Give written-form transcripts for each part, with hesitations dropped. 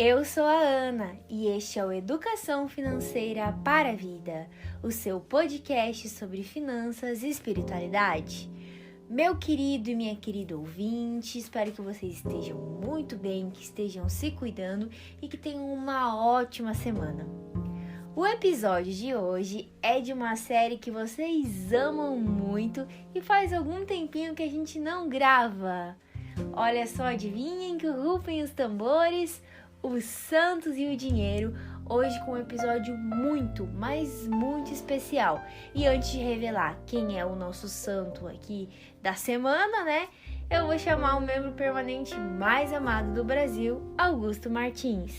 Eu sou a Ana e este é o Educação Financeira para a Vida, o seu podcast sobre finanças e espiritualidade. Meu querido e minha querida ouvinte, espero que vocês estejam muito bem, que estejam se cuidando e que tenham uma ótima semana. O episódio de hoje é de uma série que vocês amam muito e faz algum tempinho que a gente não grava. Olha só, adivinhem que rufem os tambores, os santos e o dinheiro, hoje com um episódio muito, mas muito especial. E antes de revelar quem é o nosso santo aqui da semana, né? Eu vou chamar o membro permanente mais amado do Brasil, Augusto Martins.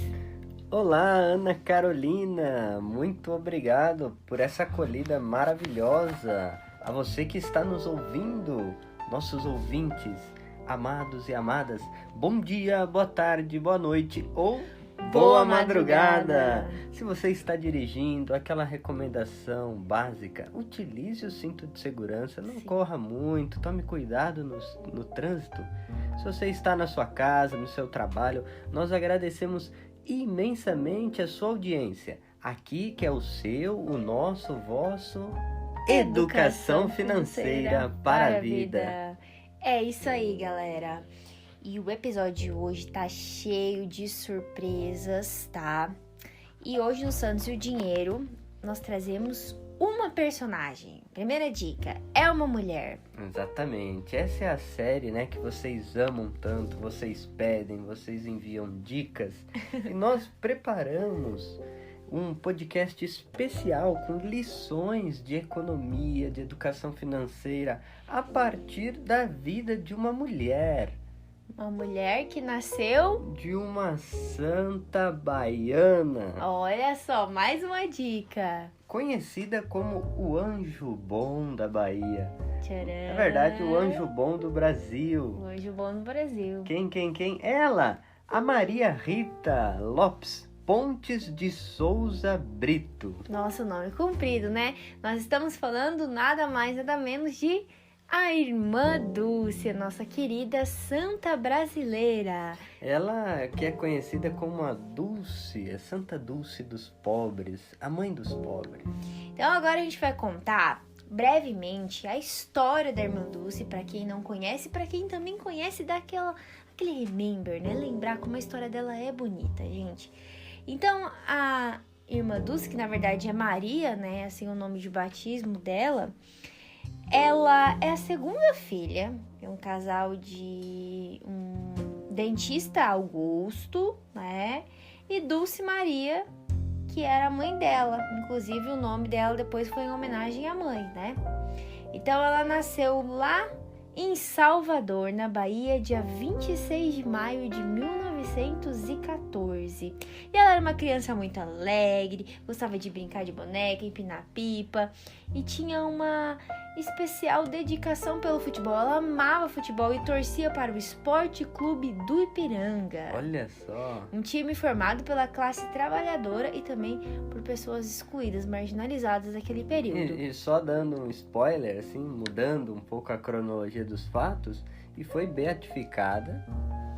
Olá, Ana Carolina, muito obrigado por essa acolhida maravilhosa. A você que está nos ouvindo, nossos ouvintes, amados e amadas, bom dia, boa tarde, boa noite ou boa madrugada. Se você está dirigindo, aquela recomendação básica, utilize o cinto de segurança, não corra muito, tome cuidado no trânsito. Se você está na sua casa, no seu trabalho, nós agradecemos imensamente a sua audiência. Aqui que é o seu, o nosso, o vosso Educação Financeira para a Vida. É isso aí, galera. E o episódio de hoje tá cheio de surpresas, tá? E hoje no Santos e o Dinheiro, nós trazemos uma personagem. Primeira dica, é uma mulher. Exatamente. Essa é a série, né, que vocês amam tanto, vocês pedem, vocês enviam dicas. E nós preparamos um podcast especial com lições de economia, de educação financeira, a partir da vida de uma mulher. Uma mulher que nasceu de uma santa baiana. Olha só, mais uma dica. Conhecida como o anjo bom da Bahia. Tcharam. Na verdade, o anjo bom do Brasil. O anjo bom do Brasil. Quem? Ela, a Maria Rita Lopes Pontes de Souza Brito. Nossa, nome comprido, né? Nós estamos falando nada mais, nada menos de a irmã Dulce, a nossa querida santa brasileira. Ela que é conhecida como a Dulce, a Santa Dulce dos pobres, a mãe dos pobres. Então agora a gente vai contar brevemente a história da irmã Dulce, para quem não conhece, para quem também conhece, dá aquele remember, né? Lembrar como a história dela é bonita, gente. Então a irmã Dulce, que na verdade é Maria, né? Assim o nome de batismo dela. Ela é a segunda filha de um casal de um dentista Augusto, né? E Dulce Maria, que era a mãe dela. Inclusive, o nome dela depois foi em homenagem à mãe, né? Então, ela nasceu lá em Salvador, na Bahia, dia 26 de maio de 1914. E ela era uma criança muito alegre, gostava de brincar de boneca, empinar pipa e tinha uma especial dedicação pelo futebol. Ela amava futebol e torcia para o Esporte Clube do Ipiranga. Olha só! Um time formado pela classe trabalhadora e também por pessoas excluídas, marginalizadas daquele período. E só dando um spoiler, assim, mudando um pouco a cronologia dos fatos, e foi beatificada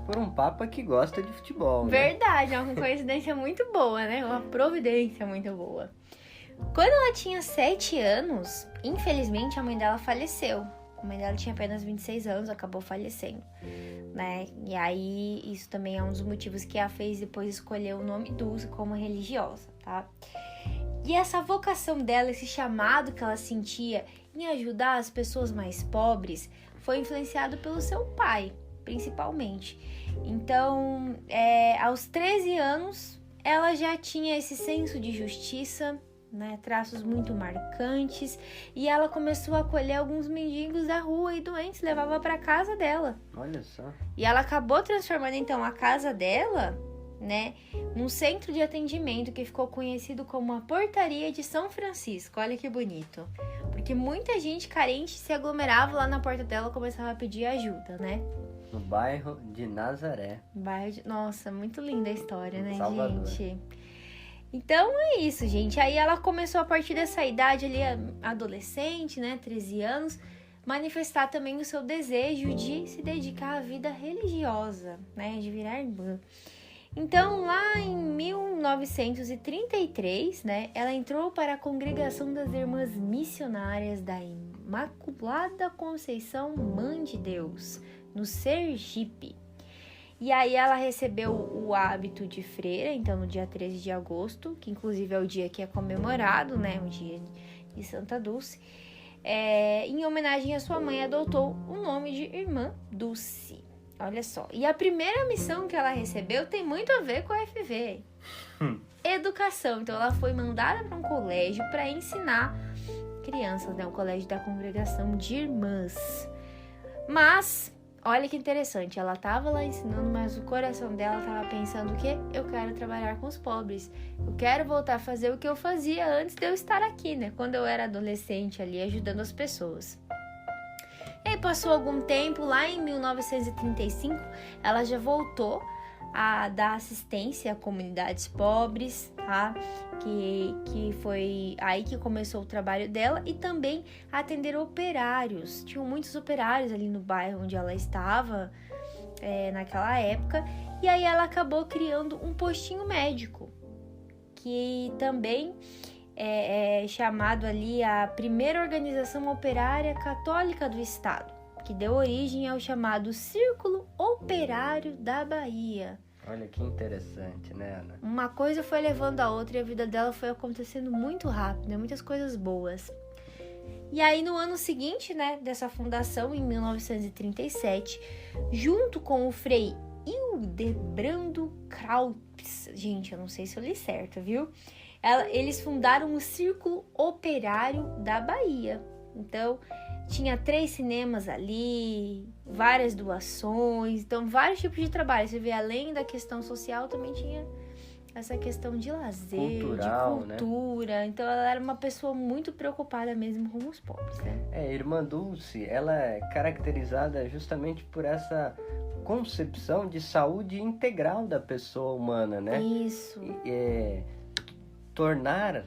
por um papa que gosta de futebol, né? Verdade, é uma coincidência muito boa, né? Uma providência muito boa. Quando ela tinha 7 anos, infelizmente a mãe dela faleceu. A mãe dela tinha apenas 26 anos, acabou falecendo, né? E aí, isso também é um dos motivos que a fez depois escolher o nome Dulce como religiosa, tá? E essa vocação dela, esse chamado que ela sentia em ajudar as pessoas mais pobres, foi influenciado pelo seu pai, principalmente. Então, aos 13 anos, ela já tinha esse senso de justiça, né, traços muito marcantes, e ela começou a acolher alguns mendigos da rua e doentes, levava para casa dela. Olha só. E ela acabou transformando então a casa dela, né, num centro de atendimento que ficou conhecido como a Portaria de São Francisco. Olha que bonito. Porque muita gente carente se aglomerava lá na porta dela e começava a pedir ajuda, né? No bairro de Nazaré. Nossa, muito linda a história, né, Salvador. gente? Então é isso, gente. Aí ela começou a partir dessa idade ali, adolescente, né, 13 anos, manifestar também o seu desejo de se dedicar à vida religiosa, né, de virar irmã. Então, lá em 1933, né, ela entrou para a Congregação das Irmãs Missionárias da Imaculada Conceição Mãe de Deus, no Sergipe. E aí ela recebeu o hábito de freira, então no dia 13 de agosto, que inclusive é o dia que é comemorado, né, o dia de Santa Dulce. Em homenagem à sua mãe, adotou o nome de Irmã Dulce. Olha só. E a primeira missão que ela recebeu tem muito a ver com a FV. Educação. Então ela foi mandada para um colégio para ensinar crianças, né? Um colégio da Congregação de Irmãs. Mas, olha que interessante. Ela estava lá ensinando, mas o coração dela estava pensando o quê? Eu quero trabalhar com os pobres. Eu quero voltar a fazer o que eu fazia antes de eu estar aqui, né? Quando eu era adolescente ali, ajudando as pessoas. E aí passou algum tempo, lá em 1935, ela já voltou a dar assistência a comunidades pobres, tá? Que foi aí que começou o trabalho dela, e também atender operários. Tinham muitos operários ali no bairro onde ela estava naquela época, e aí ela acabou criando um postinho médico, que também é chamado ali a primeira organização operária católica do estado, que deu origem ao chamado Círculo Operário da Bahia. Olha que interessante, né, Ana? Uma coisa foi levando a outra e a vida dela foi acontecendo muito rápido, né? Muitas coisas boas. E aí no ano seguinte, né, dessa fundação, em 1937, junto com o Frei Hildebrando Kraups, gente, eu não sei se eu li certo, viu? Eles fundaram o Círculo Operário da Bahia. Então, tinha 3 cinemas ali, várias doações, então vários tipos de trabalho. Você vê, além da questão social, também tinha essa questão de lazer, cultural, de cultura. Né? Então, ela era uma pessoa muito preocupada mesmo com os pobres, né? Irmã Dulce, ela é caracterizada justamente por essa concepção de saúde integral da pessoa humana, né? Isso. Tornar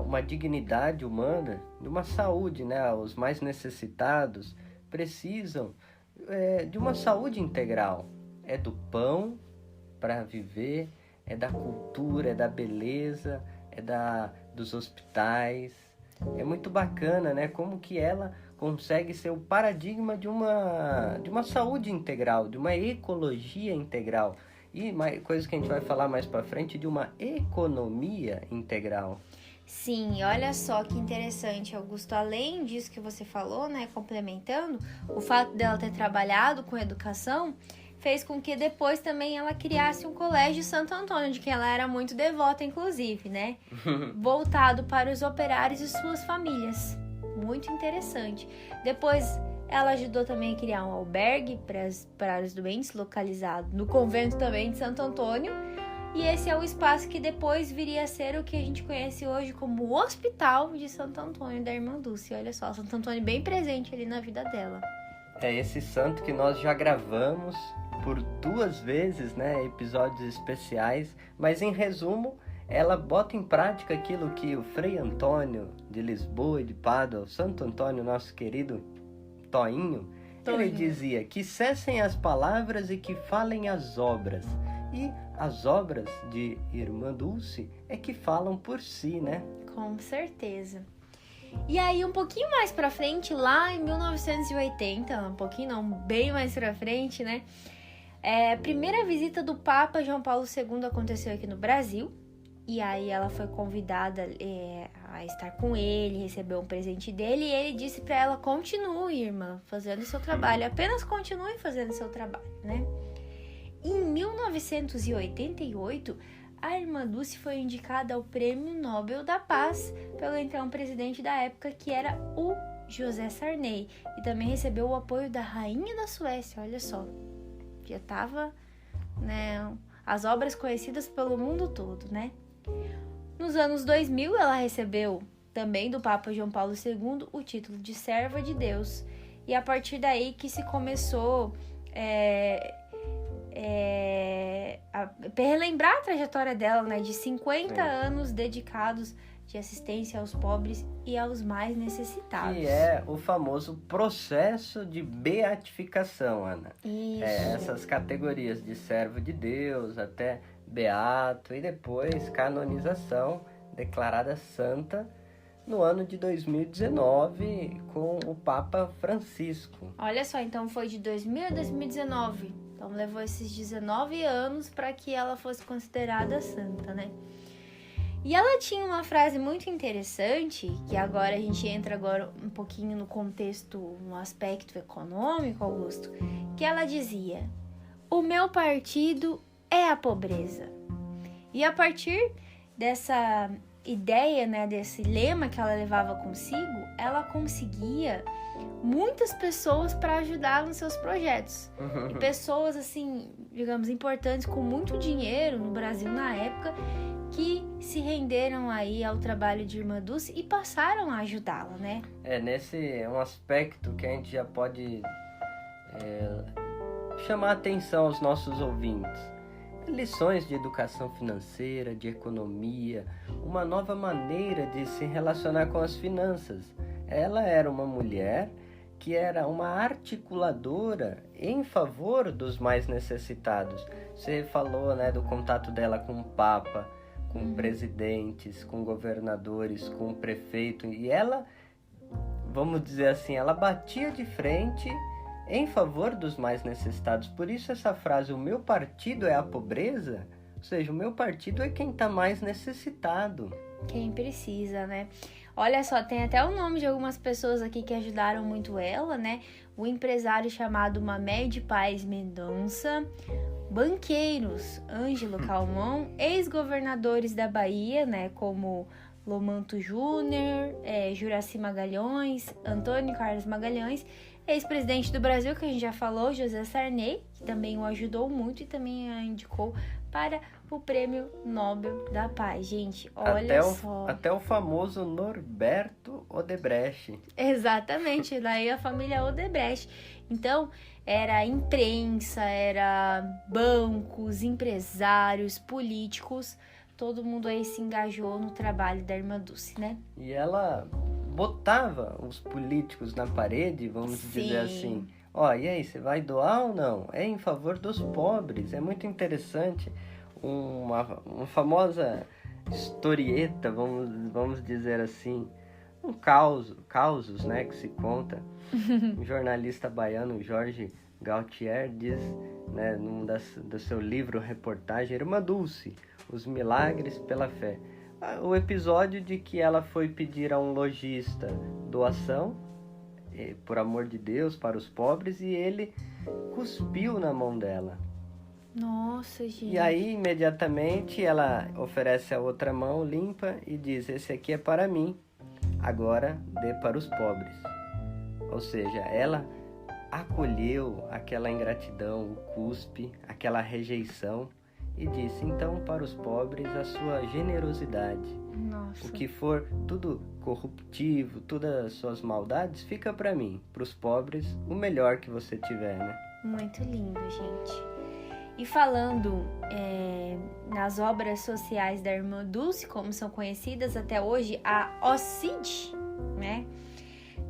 uma dignidade humana de uma saúde, né? Os mais necessitados precisam de uma saúde integral. É do pão para viver, é da cultura, é da beleza, é dos hospitais. É muito bacana, né? Como que ela consegue ser o paradigma de uma saúde integral, de uma ecologia integral. E coisa que a gente vai falar mais para frente, de uma economia integral. Sim, olha só que interessante, Augusto. Além disso que você falou, né, complementando, o fato dela ter trabalhado com educação fez com que depois também ela criasse um colégio Santo Antônio, de que ela era muito devota, inclusive, né? Voltado para os operários e suas famílias. Muito interessante. Depois ela ajudou também a criar um albergue para os doentes, localizado no convento também de Santo Antônio. E esse é o espaço que depois viria a ser o que a gente conhece hoje como o Hospital de Santo Antônio da Irmã Dulce. Olha só, Santo Antônio bem presente ali na vida dela. É esse santo que nós já gravamos por 2 vezes, né, episódios especiais. Mas em resumo, ela bota em prática aquilo que o Frei Antônio de Lisboa e de Pádua, o Santo Antônio, nosso querido Toinho, ele dizia que cessem as palavras e que falem as obras. E as obras de Irmã Dulce é que falam por si, né? Com certeza. E aí, um pouquinho mais pra frente, lá em 1980, um pouquinho não, bem mais pra frente, né? A primeira visita do Papa João Paulo II aconteceu aqui no Brasil. E aí ela foi convidada a estar com ele, recebeu um presente dele. E ele disse pra ela, continue, irmã, fazendo o seu trabalho. Apenas continue fazendo o seu trabalho, né? Em 1988, a Irmã Dulce foi indicada ao Prêmio Nobel da Paz pelo então presidente da época, que era o José Sarney. E também recebeu o apoio da Rainha da Suécia, olha só. Já estava, né, as obras conhecidas pelo mundo todo, né? Nos anos 2000, ela recebeu também do Papa João Paulo II o título de Serva de Deus. E a partir daí que se começou relembrar a trajetória dela, né, de 50 anos dedicados de assistência aos pobres e aos mais necessitados. Que é o famoso processo de beatificação, Ana. Isso. Essas categorias de servo de Deus, até beato e depois canonização, declarada santa no ano de 2019 com o Papa Francisco. Olha só, então foi de 2000 a 2019. Então levou esses 19 anos para que ela fosse considerada santa, né? E ela tinha uma frase muito interessante, que agora a gente entra agora um pouquinho no contexto, no aspecto econômico, Augusto, que ela dizia: "O meu partido é a pobreza". E a partir dessa ideia, né, desse lema que ela levava consigo, ela conseguia muitas pessoas para ajudar nos seus projetos. E pessoas, assim, digamos, importantes com muito dinheiro no Brasil na época, que se renderam aí ao trabalho de Irmã Dulce e passaram a ajudá-la, né? Nesse é um aspecto que a gente já pode chamar a atenção aos nossos ouvintes. Lições de educação financeira, de economia, uma nova maneira de se relacionar com as finanças. Ela era uma mulher que era uma articuladora em favor dos mais necessitados. Você falou, né, do contato dela com o Papa, com presidentes, com governadores, com o prefeito. E ela, vamos dizer assim, ela batia de frente em favor dos mais necessitados. Por isso essa frase, o meu partido é a pobreza, ou seja, o meu partido é quem está mais necessitado. Quem precisa, né? Olha só, tem até o nome de algumas pessoas aqui que ajudaram muito ela, né? O empresário chamado Mamed Paz Mendonça, banqueiros, Ângelo Calmon, ex-governadores da Bahia, né? Como Lomanto Júnior, Juraci Magalhães, Antônio Carlos Magalhães, ex-presidente do Brasil, que a gente já falou, José Sarney, que também o ajudou muito e também a indicou para o Prêmio Nobel da Paz. Gente, olha só. Até o famoso Norberto Odebrecht. Exatamente, daí a família Odebrecht. Então, era imprensa, era bancos, empresários, políticos, todo mundo aí se engajou no trabalho da Irmã Dulce, né? E ela botava os políticos na parede, vamos dizer assim. E aí, você vai doar ou não? É em favor dos pobres. É muito interessante. Uma famosa historieta, vamos dizer assim, causos, né, que se conta. Um jornalista baiano, Jorge Gautier, diz, né, do seu livro reportagem, Irmã Dulce, Os Milagres pela Fé. O episódio de que ela foi pedir a um lojista doação, por amor de Deus, para os pobres, e ele cuspiu na mão dela. Nossa, gente. E aí, imediatamente, ela oferece a outra mão limpa e diz: esse aqui é para mim, agora dê para os pobres. Ou seja, ela acolheu aquela ingratidão, o cuspe, aquela rejeição, e disse: então, para os pobres, a sua generosidade. Nossa. O que for tudo corruptivo, todas as suas maldades, fica para mim. Para os pobres, o melhor que você tiver, né? Muito lindo, gente. E falando nas obras sociais da Irmã Dulce, como são conhecidas até hoje, a OCID, né?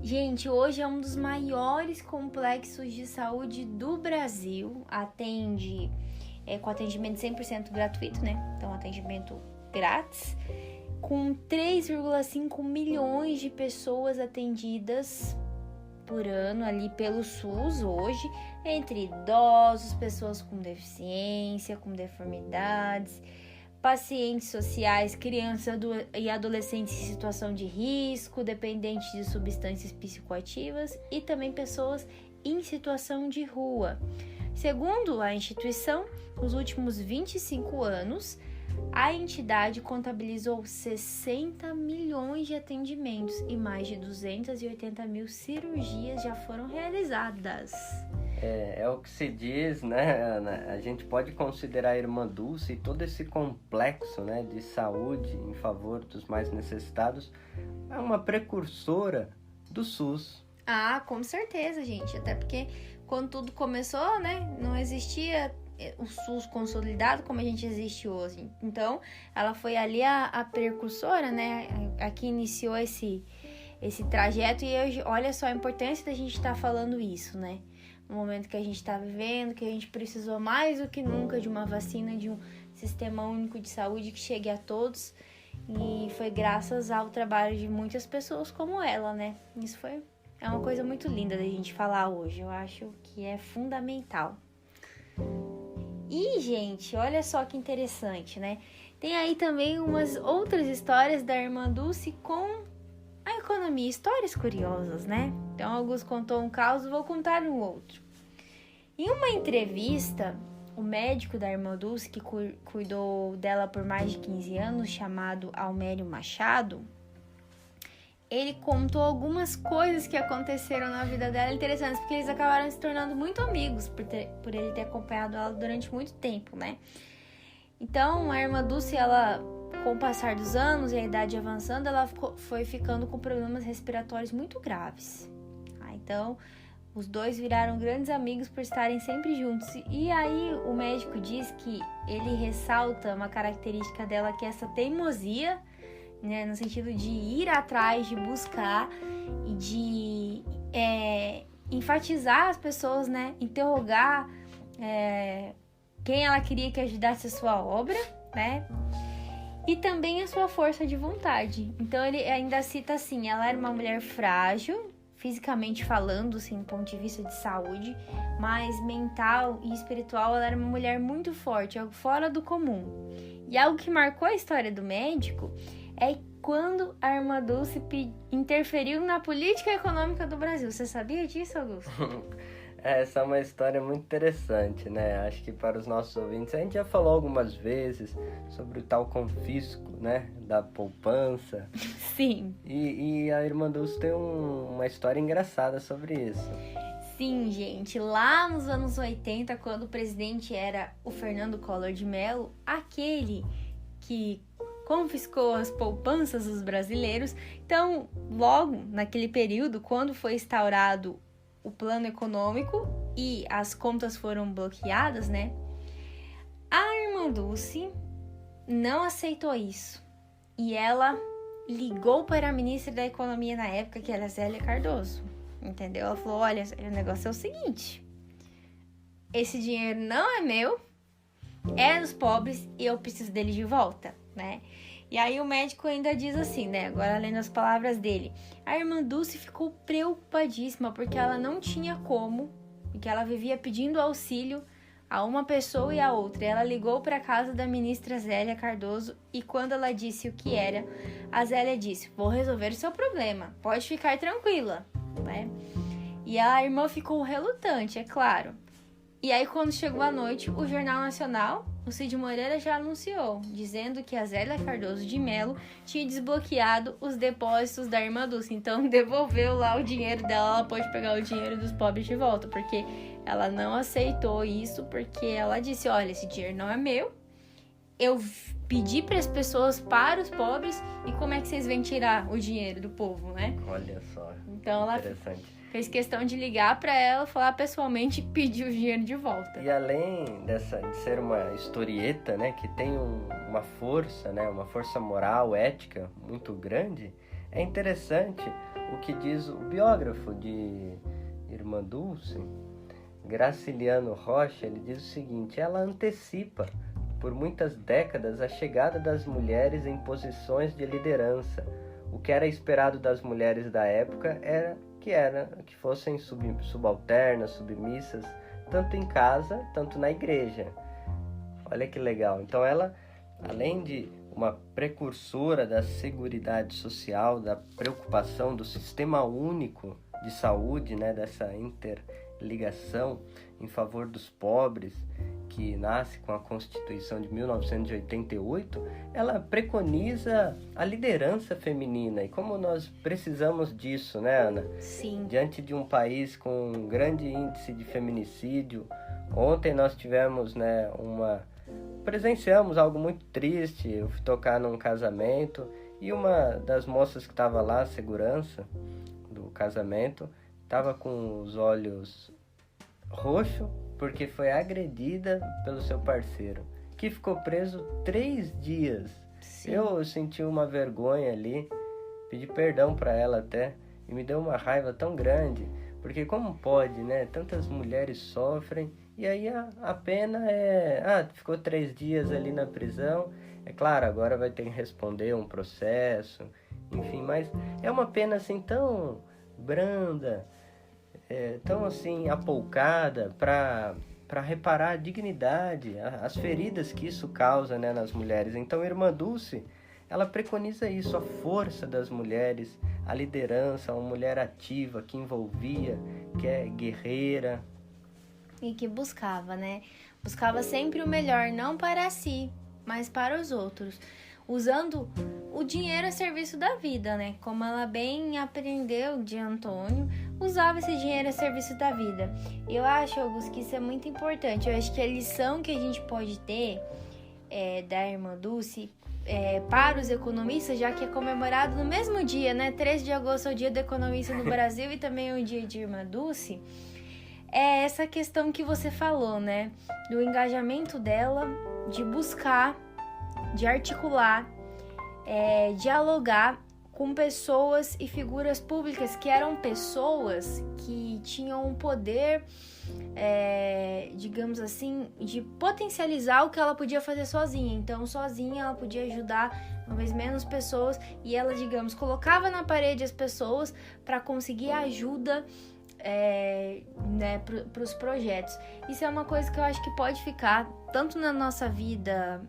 Gente, hoje é um dos maiores complexos de saúde do Brasil. Atende com atendimento 100% gratuito, né? Então, atendimento grátis, com 3,5 milhões de pessoas atendidas por ano ali pelo SUS hoje, entre idosos, pessoas com deficiência, com deformidades, pacientes sociais, crianças e adolescentes em situação de risco, dependentes de substâncias psicoativas e também pessoas em situação de rua. Segundo a instituição, nos últimos 25 anos, a entidade contabilizou 60 milhões de atendimentos e mais de 280 mil cirurgias já foram realizadas. É o que se diz, né, Ana? A gente pode considerar a Irmã Dulce e todo esse complexo, né, de saúde em favor dos mais necessitados é uma precursora do SUS. Ah, com certeza, gente. Até porque quando tudo começou, né, não existia o SUS consolidado como a gente existe hoje. Então, ela foi ali a precursora, né, a que iniciou esse trajeto. E hoje, olha só a importância da gente estar falando isso, né? No momento que a gente está vivendo, que a gente precisou mais do que nunca de uma vacina, de um sistema único de saúde que chegue a todos. E foi graças ao trabalho de muitas pessoas como ela, né? Isso é uma coisa muito linda da gente falar hoje. Eu acho que é fundamental. E, gente, olha só que interessante, né? Tem aí também umas outras histórias da irmã Dulce com a economia. Histórias curiosas, né? Então, Augusto contou um caso, vou contar um outro. Em uma entrevista, o médico da irmã Dulce, que cuidou dela por mais de 15 anos, chamado Almério Machado, ele contou algumas coisas que aconteceram na vida dela interessantes, porque eles acabaram se tornando muito amigos por ele ter acompanhado ela durante muito tempo, né? Então, a irmã Dulce, ela, com o passar dos anos e a idade avançando, ela foi ficando com problemas respiratórios muito graves. Então, os dois viraram grandes amigos por estarem sempre juntos. E aí, o médico diz que ele ressalta uma característica dela, que é essa teimosia, né, no sentido de ir atrás, de buscar e de enfatizar as pessoas, né, interrogar quem ela queria que ajudasse a sua obra, né, e também a sua força de vontade. Então ele ainda cita assim: ela era uma mulher frágil, fisicamente falando, assim, do ponto de vista de saúde, mas mental e espiritual ela era uma mulher muito forte, algo fora do comum. E algo que marcou a história do médico é quando a irmã Dulce interferiu na política econômica do Brasil. Você sabia disso, Augusto? Essa é uma história muito interessante, né? Acho que para os nossos ouvintes, a gente já falou algumas vezes sobre o tal confisco, né? Da poupança. Sim. E a irmã Dulce tem uma história engraçada sobre isso. Sim, gente. Lá nos anos 80, quando o presidente era o Fernando Collor de Mello, aquele que confiscou as poupanças dos brasileiros. Então, logo naquele período, quando foi instaurado o plano econômico e as contas foram bloqueadas, né? A irmã Dulce não aceitou isso. E ela ligou para a ministra da Economia na época, que era Zélia Cardoso. Entendeu? Ela falou: olha, o negócio é o seguinte, esse dinheiro não é meu, é dos pobres e eu preciso dele de volta, né? E aí o médico ainda diz assim, né? Agora lendo as palavras dele: a irmã Dulce ficou preocupadíssima porque ela não tinha como, e que ela vivia pedindo auxílio a uma pessoa e a outra. Ela ligou para a casa da ministra Zélia Cardoso e quando ela disse o que era, a Zélia disse: vou resolver o seu problema, pode ficar tranquila, né? E a irmã ficou relutante, é claro. E aí, quando chegou a noite, o Jornal Nacional, o Cid Moreira já anunciou, dizendo que a Zélia Cardoso de Mello tinha desbloqueado os depósitos da irmã Dulce. Então, devolveu lá o dinheiro dela, ela pode pegar o dinheiro dos pobres de volta, porque ela não aceitou isso, porque ela disse: olha, esse dinheiro não é meu, eu pedi para as pessoas, para os pobres, e como é que vocês vêm tirar o dinheiro do povo, né? Olha só, então, ela fez questão de ligar para ela, falar pessoalmente e pedir o dinheiro de volta. E além de ser uma historieta, né, que tem uma força, né, uma força moral, ética muito grande, é interessante o que diz o biógrafo de irmã Dulce, Graciliano Rocha. Ele diz o seguinte: ela antecipa por muitas décadas a chegada das mulheres em posições de liderança. O que era esperado das mulheres da época era que fossem subalternas, submissas, tanto em casa, tanto na igreja. Olha que legal. Então ela, além de uma precursora da seguridade social, da preocupação do sistema único de saúde, né, dessa interligação em favor dos pobres, que nasce com a Constituição de 1988, ela preconiza a liderança feminina. E como nós precisamos disso, né, Ana? Sim. Diante de um país com um grande índice de feminicídio, ontem nós tivemos, né, presenciamos algo muito triste. Eu fui tocar num casamento e uma das moças que estava lá, a segurança do casamento, estava com os olhos roxos, porque foi agredida pelo seu parceiro, que ficou preso 3 dias. Sim. Eu senti uma vergonha ali, pedi perdão para ela até, e me deu uma raiva tão grande, Porque como pode, né? Tantas mulheres sofrem e aí a pena é... ficou 3 dias ali na prisão. É claro, agora vai ter que responder um processo, enfim, mas é uma pena assim tão branda, tão assim apoucada para reparar a dignidade, as feridas que isso causa, né, nas mulheres. Então, a Irmã Dulce, ela preconiza isso, a força das mulheres, a liderança, uma mulher ativa que envolvia, que é guerreira. E que buscava, né? Buscava sempre o melhor, não para si, mas para os outros, usando o dinheiro a serviço da vida, né? Como ela bem aprendeu de Antônio, usava esse dinheiro a serviço da vida. E eu acho, Augusto, que isso é muito importante. Eu acho que a lição que a gente pode ter da Irmã Dulce para os economistas, já que é comemorado no mesmo dia, né? 13 de agosto é o dia do economista no Brasil e também é o dia de Irmã Dulce, é essa questão que você falou, né? Do engajamento dela, de buscar, de articular, dialogar com pessoas e figuras públicas que eram pessoas que tinham um poder, digamos assim, de potencializar o que ela podia fazer sozinha. Então, sozinha ela podia ajudar talvez menos pessoas e ela, digamos, colocava na parede as pessoas para conseguir ajuda para os projetos. Isso é uma coisa que eu acho que pode ficar tanto na nossa vida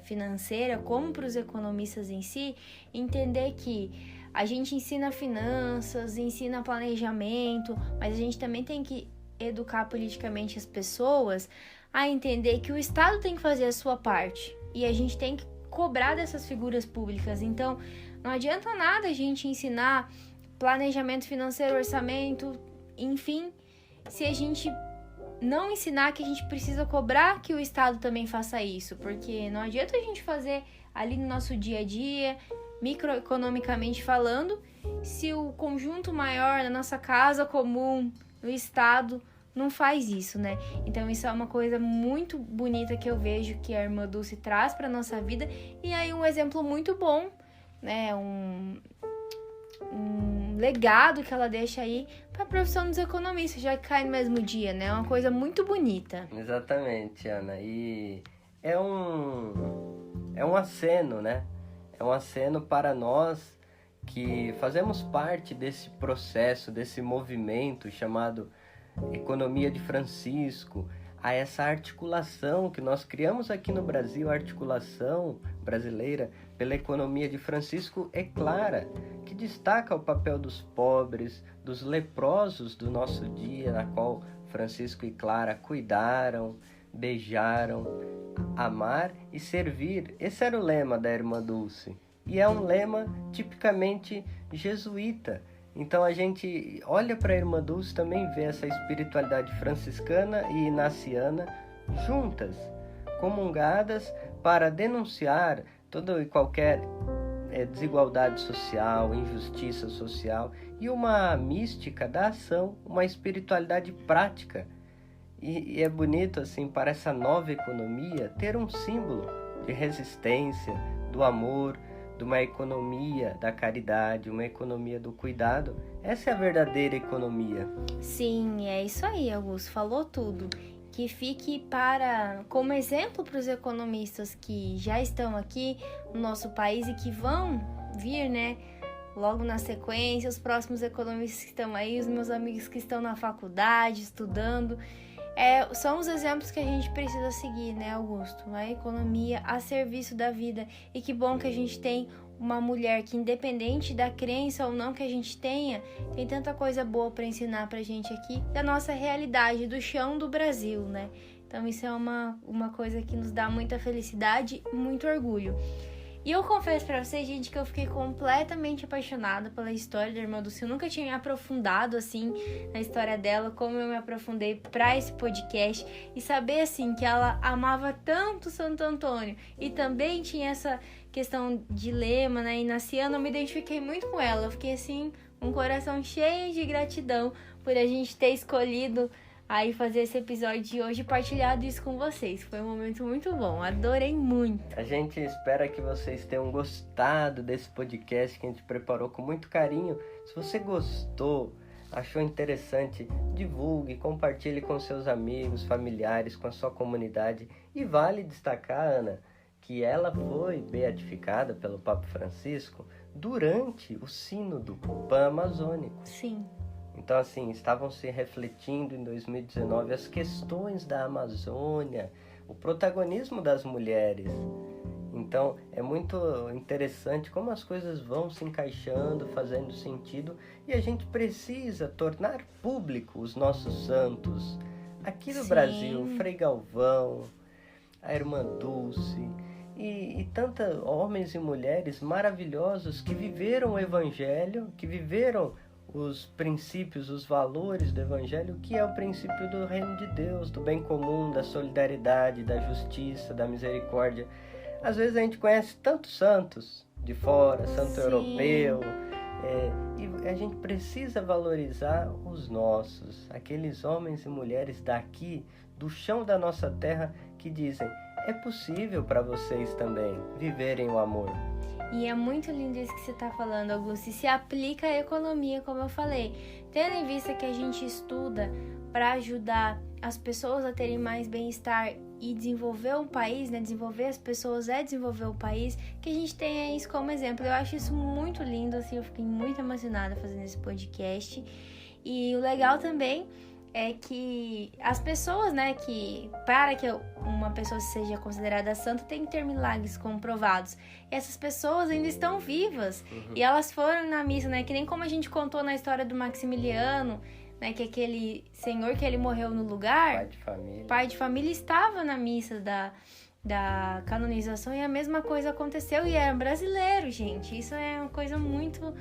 financeira como para os economistas em si, entender que a gente ensina finanças, ensina planejamento, mas a gente também tem que educar politicamente as pessoas a entender que o Estado tem que fazer a sua parte e a gente tem que cobrar dessas figuras públicas. Então, não adianta nada a gente ensinar planejamento financeiro, orçamento, enfim, se a gente não ensinar que a gente precisa cobrar que o Estado também faça isso, porque não adianta a gente fazer ali no nosso dia a dia, microeconomicamente falando, se o conjunto maior da nossa casa comum, do Estado, não faz isso, né? Então isso é uma coisa muito bonita que eu vejo que a Irmã Dulce traz para nossa vida, e aí um exemplo muito bom, né? Um legado que ela deixa aí para a profissão dos economistas, já que cai no mesmo dia, né? É uma coisa muito bonita. Exatamente, Ana. E é um aceno, né? É um aceno para nós que fazemos parte desse processo, desse movimento chamado Economia de Francisco, a essa articulação que nós criamos aqui no Brasil, a articulação brasileira pela economia de Francisco é clara, que destaca o papel dos pobres, dos leprosos do nosso dia, na qual Francisco e Clara cuidaram, beijaram, amar e servir. Esse era o lema da Irmã Dulce, e é um lema tipicamente jesuíta. Então a gente olha para a Irmã Dulce, também vê essa espiritualidade franciscana e inaciana juntas, comungadas para denunciar toda e qualquer desigualdade social, injustiça social e uma mística da ação, uma espiritualidade prática. E é bonito assim para essa nova economia ter um símbolo de resistência, do amor, de uma economia da caridade, uma economia do cuidado. Essa é a verdadeira economia. Sim, é isso aí, Augusto, falou tudo. Que fique como exemplo para os economistas que já estão aqui no nosso país e que vão vir, né, logo na sequência, os próximos economistas que estão aí, os meus amigos que estão na faculdade, estudando. São os exemplos que a gente precisa seguir, né, Augusto? A economia a serviço da vida. E que bom que a gente tem uma mulher que, independente da crença ou não que a gente tenha, tem tanta coisa boa para ensinar pra gente aqui, da nossa realidade, do chão do Brasil, né? Então isso é uma coisa que nos dá muita felicidade e muito orgulho. E eu confesso pra vocês, gente, que eu fiquei completamente apaixonada pela história da Irmã Dulce. Eu nunca tinha me aprofundado, assim, na história dela, como eu me aprofundei pra esse podcast. E saber, assim, que ela amava tanto Santo Antônio e também tinha essa questão de lema, né, inaciana, eu me identifiquei muito com ela. Eu fiquei, assim, um coração cheio de gratidão por a gente ter escolhido aí fazer esse episódio de hoje e partilhado isso com vocês. Foi um momento muito bom, adorei muito. A gente espera que vocês tenham gostado desse podcast que a gente preparou com muito carinho. Se você gostou, achou interessante, divulgue, compartilhe com seus amigos, familiares, com a sua comunidade. E vale destacar, Ana, que ela foi beatificada pelo Papa Francisco durante o sínodo pan-amazônico. Sim. Então, assim, estavam se refletindo em 2019 as questões da Amazônia, o protagonismo das mulheres. Então, é muito interessante como as coisas vão se encaixando, fazendo sentido, e a gente precisa tornar público os nossos santos. Aqui no Brasil, Frei Galvão, a Irmã Dulce, e tantos homens e mulheres maravilhosos que viveram o Evangelho, que viveram os princípios, os valores do Evangelho, que é o princípio do reino de Deus, do bem comum, da solidariedade, da justiça, da misericórdia. Às vezes a gente conhece tantos santos de fora, santo europeu, e a gente precisa valorizar os nossos, aqueles homens e mulheres daqui, do chão da nossa terra, que dizem: é possível para vocês também viverem o amor. E é muito lindo isso que você está falando, Augusto, e se aplica à economia, como eu falei. Tendo em vista que a gente estuda para ajudar as pessoas a terem mais bem-estar e desenvolver um país, né? Desenvolver as pessoas é desenvolver o país, que a gente tenha isso como exemplo. Eu acho isso muito lindo, assim, eu fiquei muito emocionada fazendo esse podcast. E o legal também é que as pessoas, né, que para que uma pessoa seja considerada santa tem que ter milagres comprovados. E essas pessoas ainda estão vivas. E elas foram na missa, né, que nem como a gente contou na história do Maximiliano, né, que aquele senhor que ele morreu no lugar, pai de família estava na missa da canonização, e a mesma coisa aconteceu, e era brasileiro, gente. Isso é uma coisa muito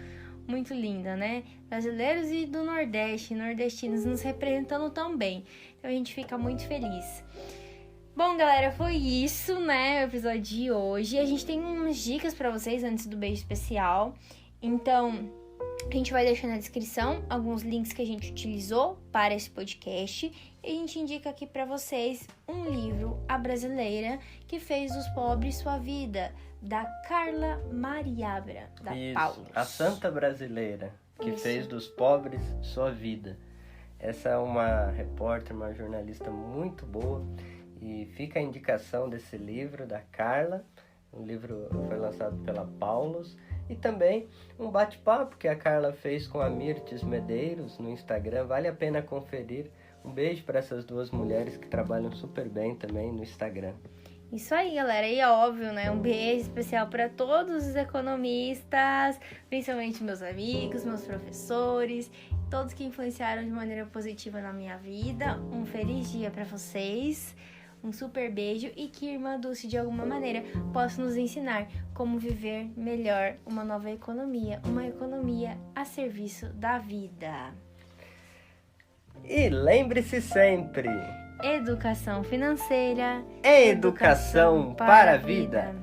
linda, né? Brasileiros e do Nordeste, nordestinos nos representando tão bem. Então a gente fica muito feliz. Bom, galera, foi isso, né? O episódio de hoje. A gente tem umas dicas pra vocês antes do beijo especial. Então, a gente vai deixar na descrição alguns links que a gente utilizou para esse podcast. E a gente indica aqui pra vocês um livro, A Brasileira, que fez dos pobres sua vida, da Carla Mariabra, da Paulus. A Santa Brasileira, que fez dos pobres sua vida. Essa é uma repórter, uma jornalista muito boa, e fica a indicação desse livro da Carla. O livro foi lançado pela Paulus. E também um bate-papo que a Carla fez com a Mirtes Medeiros no Instagram. Vale a pena conferir. Um beijo para essas duas mulheres que trabalham super bem também no Instagram. Isso aí, galera. E é óbvio, né? Um beijo especial para todos os economistas, principalmente meus amigos, meus professores, todos que influenciaram de maneira positiva na minha vida. Um feliz dia para vocês. Um super beijo, e que Irmã Dulce, de alguma maneira, possa nos ensinar como viver melhor uma nova economia, uma economia a serviço da vida. E lembre-se sempre: educação financeira, educação para a vida.